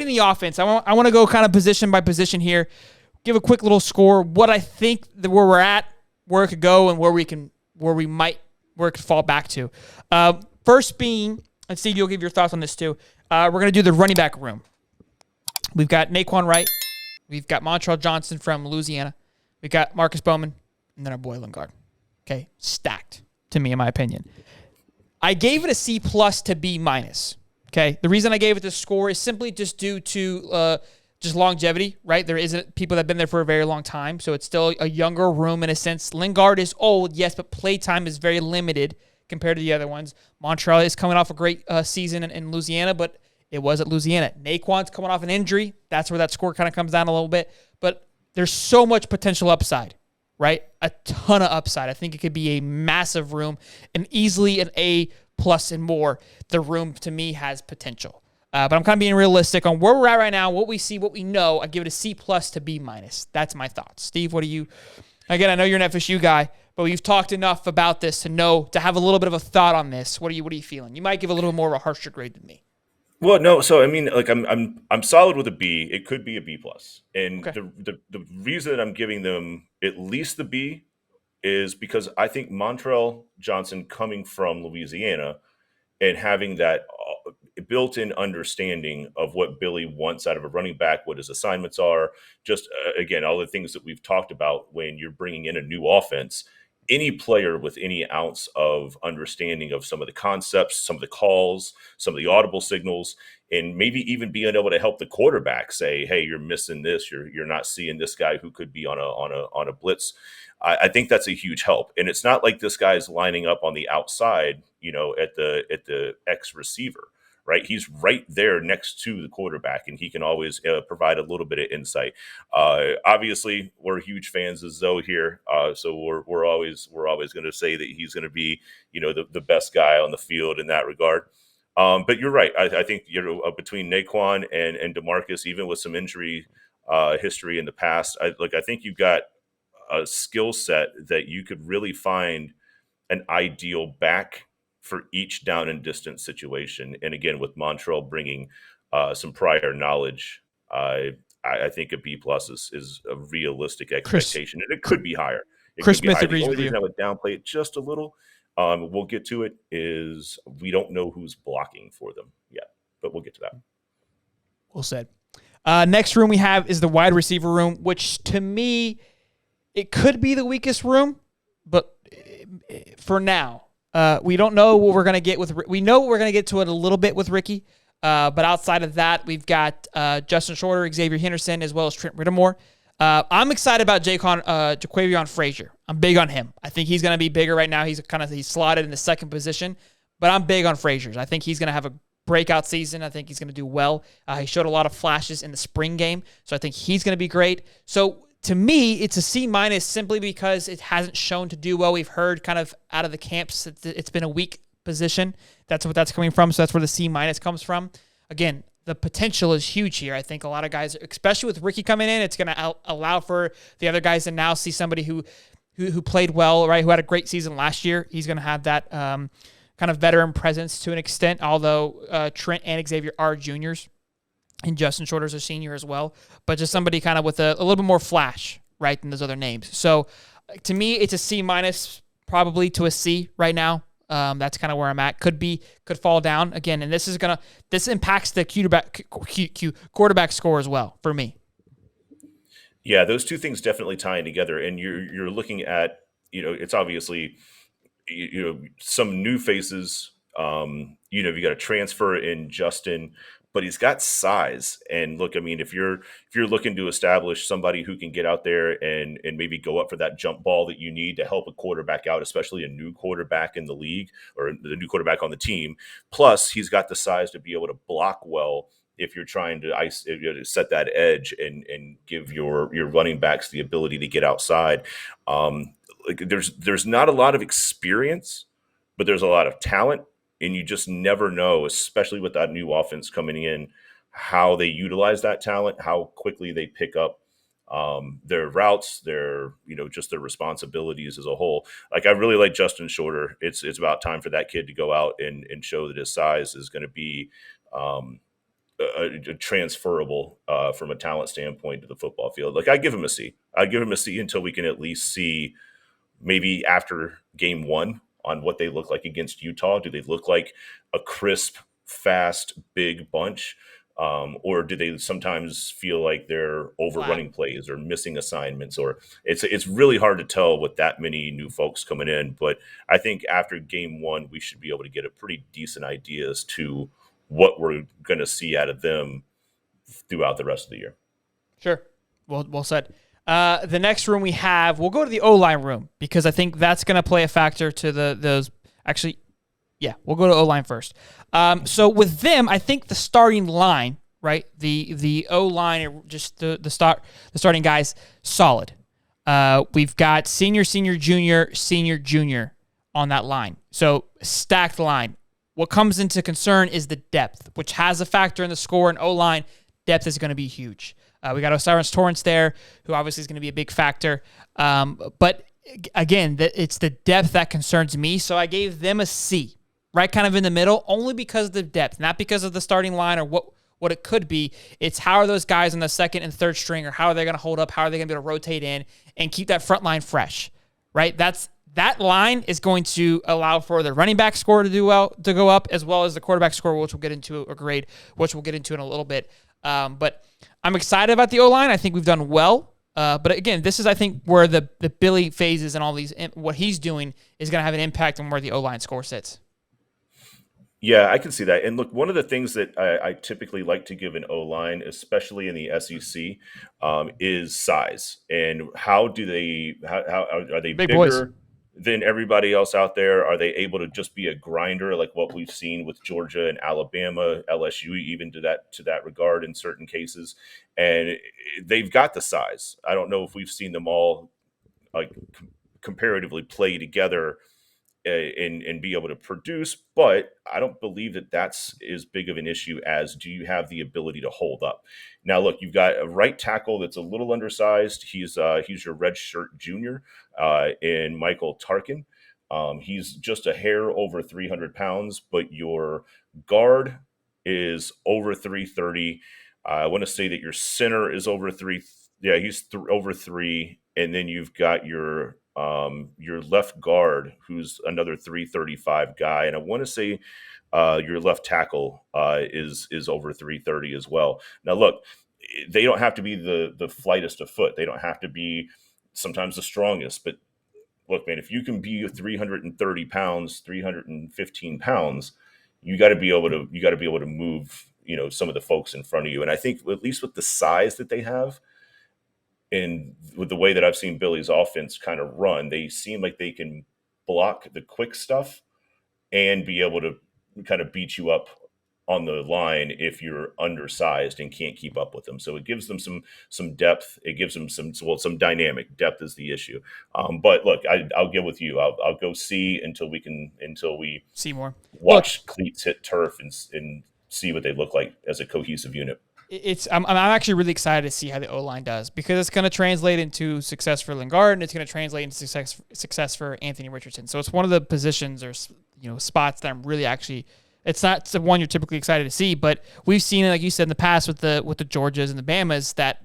rating the offense. I want to go kind of position by position here. Give a quick little score. What I think where we're at, where it could go, and where it could fall back to. First being, and Steve, you'll give your thoughts on this too. We're gonna do the running back room. We've got Naquan Wright. We've got Montrell Johnson from Louisiana. We've got Marcus Bowman, and then our boy Lingard. Okay, stacked to me, in my opinion. I gave it a C+ to B-. Okay, the reason I gave it this score is simply just due to just longevity, right? There isn't people that have been there for a very long time, so it's still a younger room in a sense. Lingard is old, yes, but playtime is very limited compared to the other ones. Montrell is coming off a great season in Louisiana, but it was at Louisiana. Naquan's coming off an injury. That's where that score kind of comes down a little bit. But there's so much potential upside, right? A ton of upside. I think it could be a massive room and easily an A+ and more. The room, to me, has potential. But I'm kind of being realistic on where we're at right now, what we see, what we know. I give it a C+ to B-. That's my thoughts. Steve, what do you... Again, I know you're an FSU guy, but we've talked enough about this to have a little bit of a thought on this. What are you feeling? You might give a little more of a harsher grade than me. Well, no. So I mean, like I'm solid with a B. It could be a B+. And Okay. the reason that I'm giving them at least the B is because I think Montrell Johnson coming from Louisiana and having that built-in understanding of what Billy wants out of a running back, what his assignments are, just again, all the things that we've talked about when you're bringing in a new offense. Any player with any ounce of understanding of some of the concepts, some of the calls, some of the audible signals, and maybe even being able to help the quarterback say, "Hey, you're missing this. You're not seeing this guy who could be on a blitz." I think that's a huge help. And it's not like this guy's lining up on the outside, at the X receiver, right? He's right there next to the quarterback, and he can always provide a little bit of insight. Obviously, we're huge fans of Zoe here, so we're always going to say that he's going to be, the best guy on the field in that regard. But you're right. I think between Naquan and DeMarcus, even with some injury history in the past, I think you've got a skill set that you could really find an ideal back for each down and distance situation. And again, with Montrell bringing some prior knowledge, I think a B+ is a realistic expectation, and it could be higher. Chris Smith agrees with you. The only reason I would downplay it just a little, we'll get to it, is we don't know who's blocking for them yet, but we'll get to that. Well said. Next room we have is the wide receiver room, which to me, it could be the weakest room, but for now, we don't know what we're going to get with. We know what we're going to get to it a little bit with Ricky, but outside of that, we've got Justin Shorter, Xavier Henderson, as well as Trent Whittemore. I'm excited about Jaquavion Frazier. I'm big on him. I think he's going to be bigger right now. He's slotted in the second position, but I'm big on Frazier. I think he's going to have a breakout season. I think he's going to do well. He showed a lot of flashes in the spring game, so I think he's going to be great. So to me, it's a C- simply because it hasn't shown to do well. We've heard kind of out of the camps that it's been a weak position. That's what that's coming from, so that's where the C- comes from. Again, the potential is huge here. I think a lot of guys, especially with Ricky coming in, it's going to allow for the other guys to now see somebody who played well, right, who had a great season last year. He's going to have that kind of veteran presence to an extent, although Trent and Xavier are juniors. And Justin Shorter's a senior as well, but just somebody kind of with a little bit more flash, right, than those other names. So to me, it's a C-, probably to a C right now. That's kind of where I'm at. Could fall down again, and this impacts the quarterback score as well for me. Yeah, those two things definitely tying together, and you're looking at, it's obviously, some new faces. You got a transfer in Justin, but he's got size. And look, I mean, if you're looking to establish somebody who can get out there and maybe go up for that jump ball that you need to help a quarterback out, especially a new quarterback in the league or the new quarterback on the team, plus he's got the size to be able to block well if you're trying to set that edge and give your running backs the ability to get outside. There's not a lot of experience, but there's a lot of talent. And you just never know, especially with that new offense coming in, how they utilize that talent, how quickly they pick up their routes, just their responsibilities as a whole. Like, I really like Justin Shorter. It's about time for that kid to go out and show that his size is going to be transferable from a talent standpoint to the football field. Like I give him a C. I give him a C until we can at least see maybe after game one on what they look like against Utah. Do they look like a crisp, fast, big bunch? Or do they sometimes feel like they're overrunning plays or missing assignments? Or it's really hard to tell with that many new folks coming in. But I think after game one, we should be able to get a pretty decent idea as to what we're going to see out of them throughout the rest of the year. Sure. Well said. The next room we have, we'll go to the O-line room because I think that's going to play a factor to those. Actually, yeah, we'll go to O-line first. So with them, I think the starting line, right, the O-line, just the starting guys, solid. We've got senior, junior on that line. So stacked line. What comes into concern is the depth, which has a factor in the score. And O-line depth is going to be huge. We got Osiris Torrance there, who obviously is going to be a big factor. But again, it's the depth that concerns me. So I gave them a C, right, kind of in the middle, only because of the depth, not because of the starting line or what it could be. It's how are those guys on the second and third string, or how are they going to hold up? How are they going to be able to rotate in and keep that front line fresh, right? That line is going to allow for the running back score to go up, as well as the quarterback score, which we'll get into, or grade, which we'll get into in a little bit. But I'm excited about the O-line. I think we've done well. But again, this is, I think, where the Billy phases and all these, what he's doing is going to have an impact on where the O-line score sits. Yeah, I can see that. And look, one of the things that I typically like to give an O-line, especially in the SEC, is size. And how are they big bigger boys than everybody else out there? Are they able to just be a grinder like what we've seen with Georgia and Alabama, LSU, even to that regard in certain cases? And they've got the size. I don't know if we've seen them all like comparatively play together and be able to produce, but I don't believe that that's as big of an issue as do you have the ability to hold up. Now, look, you've got a right tackle that's a little undersized. He's your redshirt junior in Michael Tarkin. He's just a hair over 300 pounds, but your guard is over 330. I want to say that your center is over 3. Yeah, he's over 3, and then you've got your left guard, who's another 335 guy, and I want to say your left tackle is over 330 as well. Now, look, they don't have to be the flightest of foot. They don't have to be sometimes the strongest, but look, man, if you can be 330 pounds, 315 pounds, you got to be able to move, some of the folks in front of you. And I think at least with the size that they have, and with the way that I've seen Billy's offense kind of run, they seem like they can block the quick stuff and be able to kind of beat you up on the line if you're undersized and can't keep up with them. So it gives them some depth. It gives them some dynamic. Depth is the issue. But look, I'll get with you. I'll go C until we see more. Watch cleats hit turf and see what they look like as a cohesive unit. I'm actually really excited to see how the O-line does, because it's going to translate into success for Lingard, and it's going to translate into success for Anthony Richardson. So it's one of the positions or spots that I'm really actually. It's not the one you're typically excited to see, but we've seen it, like you said, in the past with the Georgias and the Bamas, that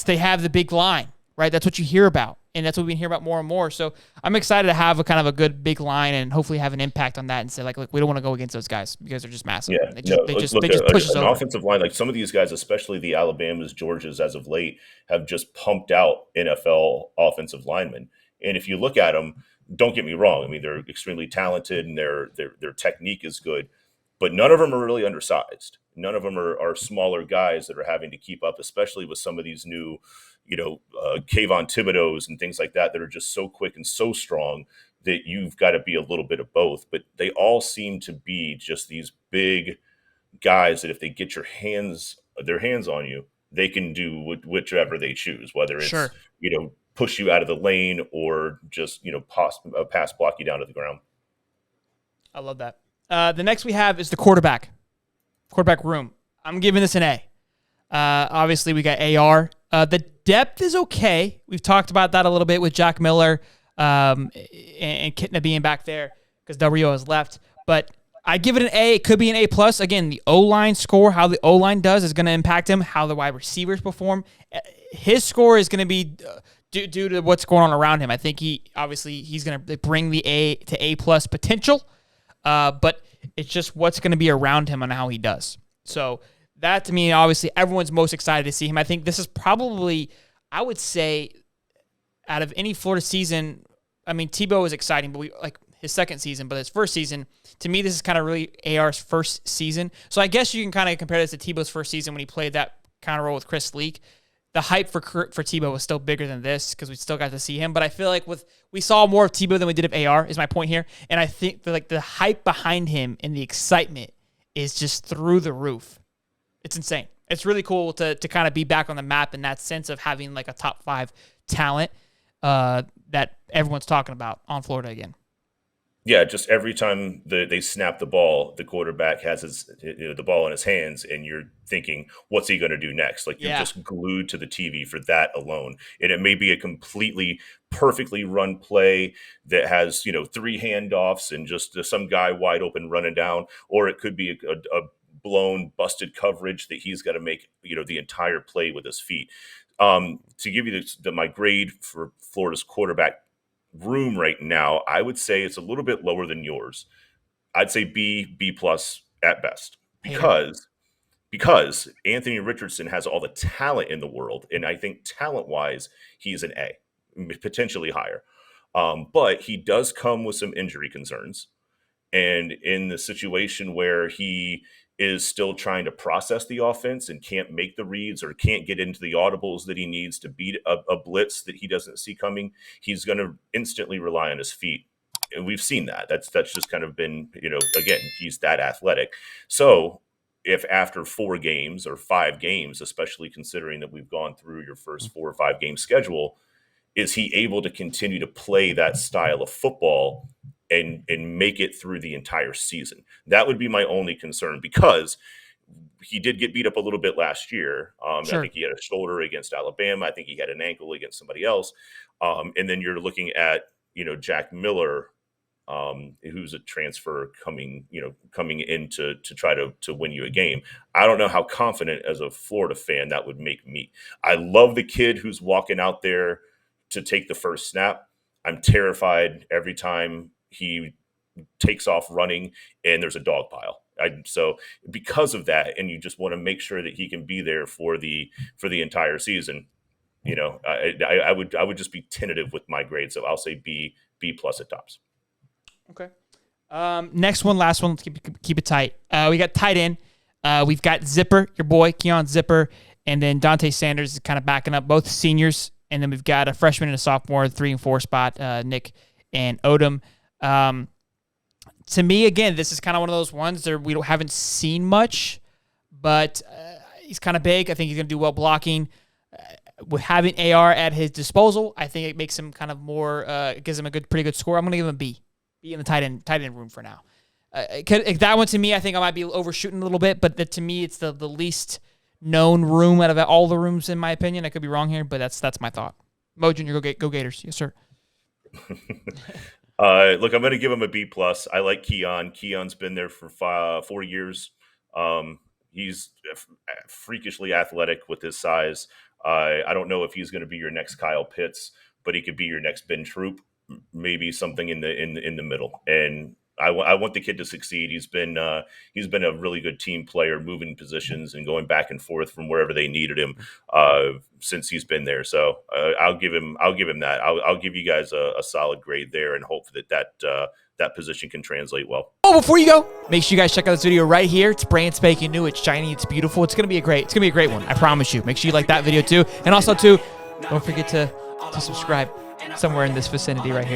they have the big line, right? That's what you hear about, and that's what we've been hearing about more and more. So I'm excited to have a kind of a good big line and hopefully have an impact on that and say, like, we don't want to go against those guys because they're just massive. Yeah, they just push us an over. Offensive line, like some of these guys, especially the Alabamas, Georgias, as of late, have just pumped out NFL offensive linemen. And if you look at them, don't get me wrong, I mean, they're extremely talented and their technique is good, but none of them are really undersized. None of them are smaller guys that are having to keep up, especially with some of these new, Kayvon Thibodeaux and things like that are just so quick and so strong that you've got to be a little bit of both. But they all seem to be just these big guys that if they get their hands on you, they can do whichever they choose, whether it's, sure, push you out of the lane or just, pass block you down to the ground. I love that. The next we have is the quarterback room. I'm giving this an A. Obviously, we got AR. The depth is okay. We've talked about that a little bit with Jack Miller and Kitna being back there because Del Rio has left. But I give it an A. It could be an A+. Again, the O-line score, how the O-line does is going to impact him, how the wide receivers perform. His score is going to be due to what's going on around him. I think he's going to bring the A to A+ potential, but it's just what's going to be around him and how he does. So that, to me, obviously, everyone's most excited to see him. I think this is probably, I would say, out of any Florida season, I mean, Tebow is exciting, but his second season, but his first season, to me, this is kind of really AR's first season. So I guess you can kind of compare this to Tebow's first season when he played that kind of role with Chris Leak. The hype for Tebow was still bigger than this because we still got to see him. But I feel like we saw more of Tebow than we did of AR, is my point here. And I think that the hype behind him and the excitement is just through the roof. It's insane. It's really cool to kind of be back on the map in that sense of having like a top 5 talent that everyone's talking about on Florida again. Yeah, just every time they snap the ball, the quarterback has the ball in his hands, and you're thinking, what's he going to do next? Like, you're just glued to the TV for that alone. And it may be a completely perfectly run play that has 3 handoffs and just some guy wide open running down, or it could be a blown, busted coverage that he's got to make the entire play with his feet. To give you my grade for Florida's quarterback room right now, I would say it's a little bit lower than yours. I'd say B+ at best, because Anthony Richardson has all the talent in the world, and I think talent-wise, he's an A, potentially higher. But he does come with some injury concerns, and in the situation where he is still trying to process the offense and can't make the reads or can't get into the audibles that he needs to beat a blitz that he doesn't see coming, he's going to instantly rely on his feet. And we've seen that. That's just kind of been, again, he's that athletic. So if after 4 games or 5 games, especially considering that we've gone through your first 4 or 5 game schedule, is he able to continue to play that style of football and make it through the entire season? That would be my only concern, because he did get beat up a little bit last year. Sure. I think he had a shoulder against Alabama. I think he had an ankle against somebody else. And then you're looking at, Jack Miller, who's a transfer coming in to try to win you a game. I don't know how confident as a Florida fan that would make me. I love the kid who's walking out there to take the first snap. I'm terrified every time he takes off running and there's a dog pile. So because of that, and you just want to make sure that he can be there for the entire season, I would just be tentative with my grade. So I'll say B+ at tops. Okay. Next one, last one. Let's keep it tight. We got tight end. We've got Zipper, your boy, Keon Zipper, and then Dante Sanders is kind of backing up, both seniors. And then we've got a freshman and a sophomore, 3 and 4 spot, Nick and Odom. To me, again, this is kind of one of those ones that we haven't seen much, but he's kind of big. I think he's going to do well blocking. With having AR at his disposal, I think it makes him kind of more, gives him a pretty good score. I'm going to give him a B in the tight end room for now. That one, to me, I think I might be overshooting a little bit, but to me, it's the least known room out of all the rooms, in my opinion. I could be wrong here, but that's my thought. Mo Jr., go Gators. Yes, sir. Look, I'm going to give him a B+. I like Keon. Keon's been there for 4 years. He's freakishly athletic with his size. I don't know if he's going to be your next Kyle Pitts, but he could be your next Ben Troop, maybe something in the middle. And I want the kid to succeed. He's been a really good team player, moving positions and going back and forth from wherever they needed him since he's been there. So I'll give him that. I'll give you guys a solid grade there, and hope that position can translate well. Oh, before you go, make sure you guys check out this video right here. It's brand spanking new. It's shiny. It's beautiful. It's gonna be a great one. I promise you. Make sure you like that video too, and also too, don't forget to subscribe somewhere in this vicinity right here.